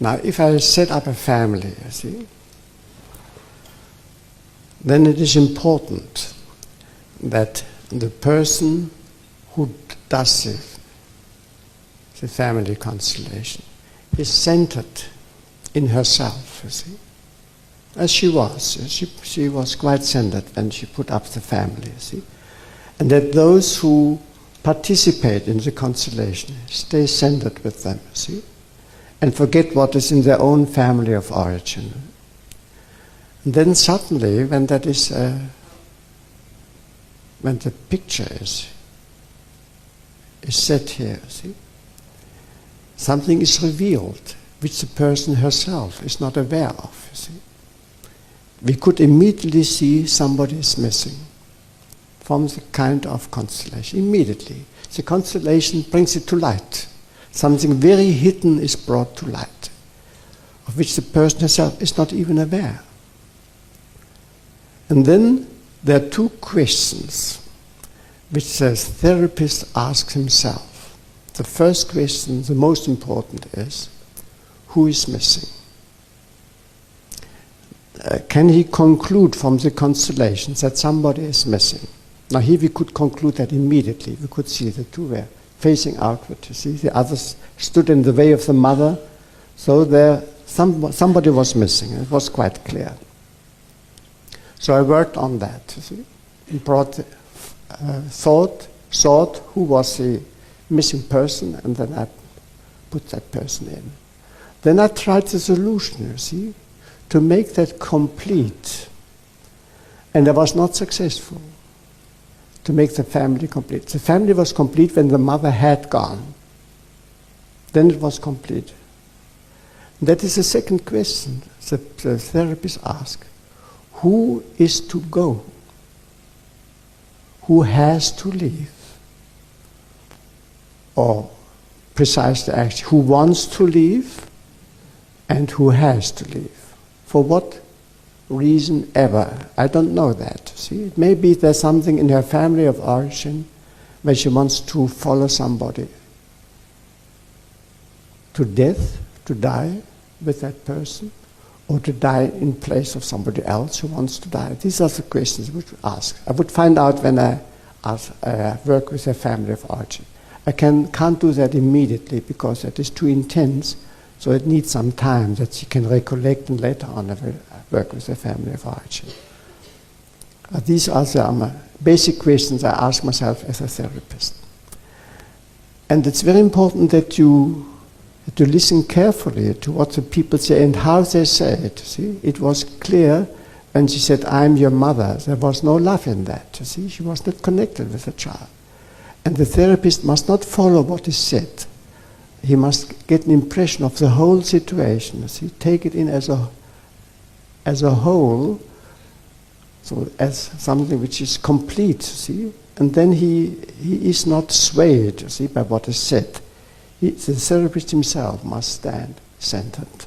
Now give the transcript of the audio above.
Now, if I set up a family, you see, then it is important that the person who does the family constellation is centered in herself, you see. As she was. She was quite centered when she put up the family, you see. And that those who participate in the constellation stay centered with them, you see, and forget what is in their own family of origin. And then suddenly, when that is, when the picture is set here, see, something is revealed which the person herself is not aware of, you see. We could immediately see somebody is missing from the kind of constellation. Immediately. The constellation brings it to light. Something very hidden is brought to light, of which the person herself is not even aware. And then there are two questions which the therapist asks himself. The first question, the most important, is, who is missing? Can he conclude from the constellations that somebody is missing? Now here we could conclude that immediately. We could see the two were facing outward. You see, the others stood in the way of the mother, so there somebody was missing. It was quite clear. So I worked on that. You see, and brought thought who was the missing person, and then I put that person in. Then I tried the solution. You see, to make that complete, and I was not successful. To make the family complete. The family was complete when the mother had gone. Then it was complete. That is the second question the therapist asks. Who is to go? Who has to leave? Or precisely actually, who wants to leave and who has to leave? For what reason ever? I don't know that. See, it may be there's something in her family of origin where she wants to follow somebody to death, to die with that person, or to die in place of somebody else who wants to die. These are the questions I would ask. I would find out when I work with a family of origin. I can't do that immediately because that is too intense, so it needs some time that she can recollect, and later on I will work with a family of origin. These are the basic questions I ask myself as a therapist. And it's very important that you listen carefully to what the people say and how they say it. See, it was clear when she said, "I'm your mother." There was no love in that. See, she was not connected with the child. And the therapist must not follow what is said. He must get an impression of the whole situation. See, take it in as a whole, so as something which is complete, see? And then he is not swayed, see, by what is said. The therapist himself must stand centered.